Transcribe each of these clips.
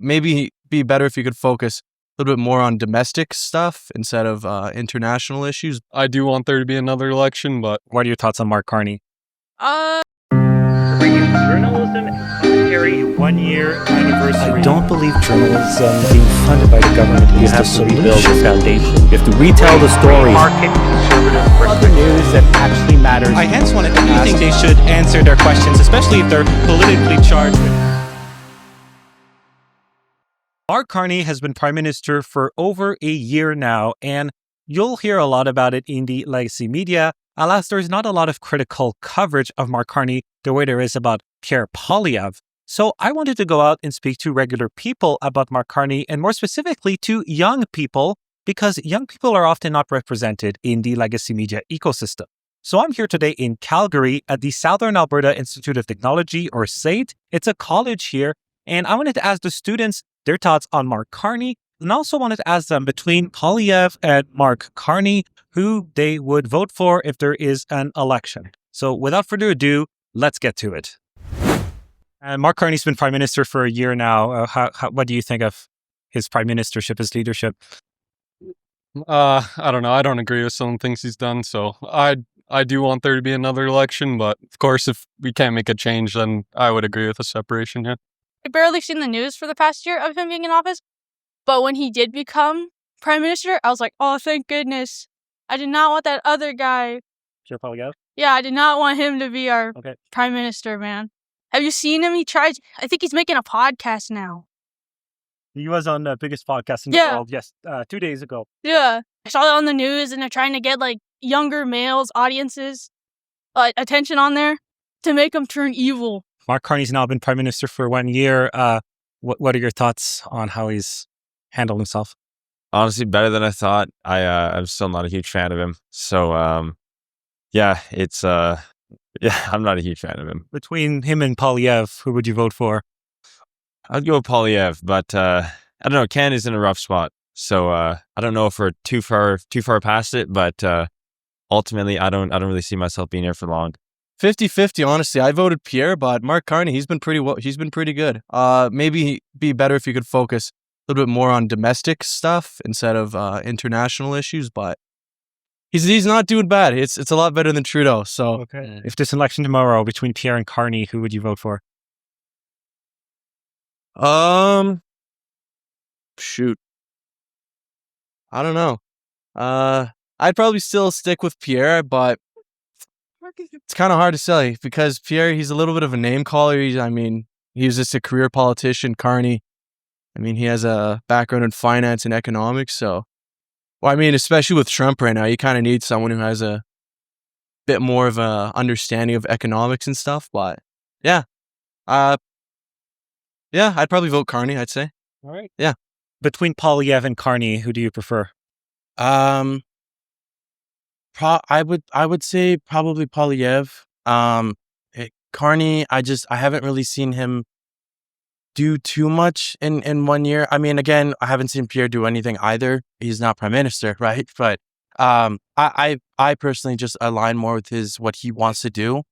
maybe be better if you could focus a little bit more on domestic stuff instead of international issues. I do want there to be another election, but What are your thoughts on Mark Carney? Journalism commentary 1 year anniversary. I don't believe journalism being funded by the government is the solution. rebuild the foundation. You have to retell the stories. Market conservative Other news that actually matters. I hence wanted to ask, think they should answer their questions, especially if they're politically charged with. Mark Carney has been Prime Minister for over a year now, and you'll hear a lot about it in the legacy media. Alas, there's not a lot of critical coverage of Mark Carney the way there is about Pierre Poilievre. So I wanted to go out and speak to regular people about Mark Carney, and more specifically to young people, because young people are often not represented in the legacy media ecosystem. So I'm here today in Calgary at the Southern Alberta Institute of Technology, or SAIT. It's a college here, and I wanted to ask the students their thoughts on Mark Carney, and also wanted to ask them between Poilievre and Mark Carney, who they would vote for if there is an election. So without further ado, let's get to it. Mark Carney's been Prime Minister for a year now. What do you think of his Prime Ministership, his leadership? I don't know. I don't agree with some things he's done, so I do want there to be another election, but of course, if we can't make a change, then I would agree with a separation, yeah. I've barely seen the news for the past year of him being in office, but when he did become Prime Minister, I was like, oh, thank goodness. I did not want that other guy. Pierre Poilievre? Yeah, I did not want him to be our Okay. Prime Minister, man. Have you seen him? I think he's making a podcast now. He was on the biggest podcast in Yeah. the world, yes, 2 days ago. Yeah. I saw it on the news, and they're trying to get, like, younger males, audiences, attention on there to make them turn evil. Mark Carney's now been Prime Minister for 1 year. What are your thoughts on how he's handled himself? Honestly, better than I thought. I'm still not a huge fan of him. So, yeah, it's, I'm not a huge fan of him. Between him and Poilievre, who would you vote for? I'd go with Poilievre, but, I don't know. Canada's in a rough spot. So, I don't know if we're too far past it, but, ultimately, I don't really see myself being here for long. 50-50, honestly. I voted Pierre, but Mark Carney, he's been pretty good. Maybe be better if you could focus a little bit more on domestic stuff instead of international issues, but he's not doing bad. It's a lot better than Trudeau. So Okay. If this election tomorrow between Pierre and Carney, who would you vote for? shoot. I don't know. I'd probably still stick with Pierre, but it's kind of hard to say because Pierre, he's a little bit of a name caller. He was just a career politician. Carney, he has a background in finance and economics. So, especially with Trump right now, you kind of need someone who has a bit more of a understanding of economics and stuff. But yeah, I'd probably vote Carney, I'd say. All right. Yeah. Between Poilievre and Carney, who do you prefer? I would say probably Poilievre. Carney, I haven't really seen him do too much in 1 year. Again, I haven't seen Pierre do anything either. He's not Prime Minister, right? But I personally just align more with what he wants to do.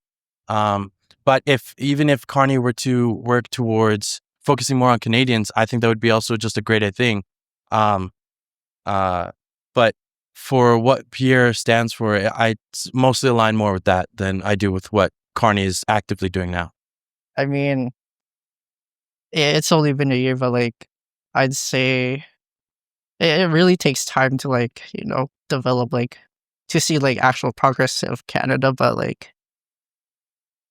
But even if Carney were to work towards focusing more on Canadians, I think that would be also just a great thing. But for what Pierre stands for, I mostly align more with that than I do with what Carney is actively doing now. It's only been a year, but I'd say it really takes time to develop to see actual progress of Canada. But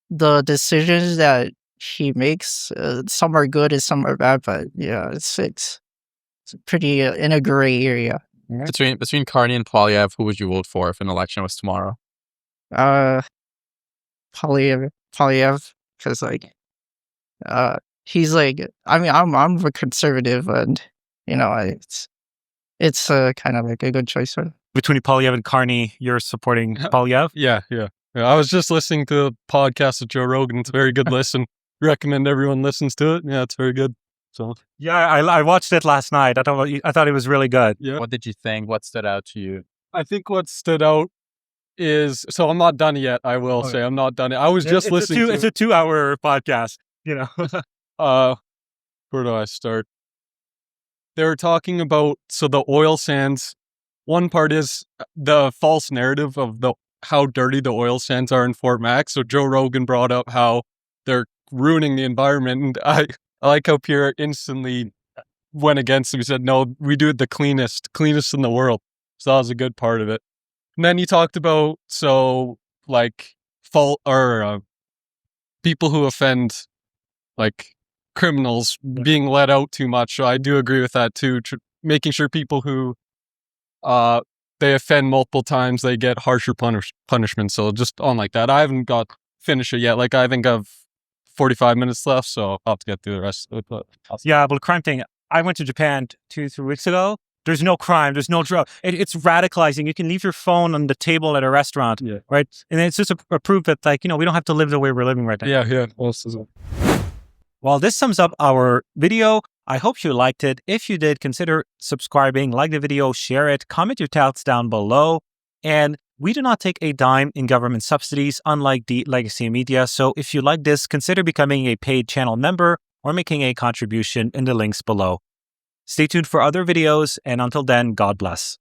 the decisions that he makes, some are good and some are bad. But yeah, it's pretty in a gray area. Between Carney and Poilievre, who would you vote for if an election was tomorrow? Poilievre, because he's I'm a conservative, and it's kind of a good choice for him. Between Poilievre and Carney, you're supporting Poilievre? Yeah. I was just listening to the podcast with Joe Rogan. It's a very good listen. Recommend everyone listens to it. Yeah, it's very good. So yeah, I watched it last night. I thought it was really good. yeah. What did you think? What stood out to you? I think what stood out is, so I'm not done yet. I will say I'm not done yet. I was just listening to It's a 2-hour podcast, where do I start? they were talking about the oil sands. One part is the false narrative of how dirty the oil sands are in Fort Mac. So Joe Rogan brought up how they're ruining the environment, and I like how Pierre instantly went against him. He said, "No, we do it the cleanest in the world." So that was a good part of it. And then he talked about fault or people who offend like criminals being let out too much. So I do agree with that too. Making sure people who they offend multiple times, they get harsher punishment. So just on like that. I haven't got finished it yet. Like I think I've 45 minutes left, so I'll have to get through the rest of it. But Yeah, well, crime thing. I went to Japan 2-3 weeks ago. There's no crime. There's no drug. It's radicalizing. You can leave your phone on the table at a restaurant, right? And it's just a proof that, like, we don't have to live the way we're living right now. yeah. Well, this sums up our video. I hope you liked it. If you did, consider subscribing, like the video, share it, comment your thoughts down below. And we do not take a dime in government subsidies, unlike the legacy media. So if you like this, consider becoming a paid channel member or making a contribution in the links below. Stay tuned for other videos, and until then, God bless.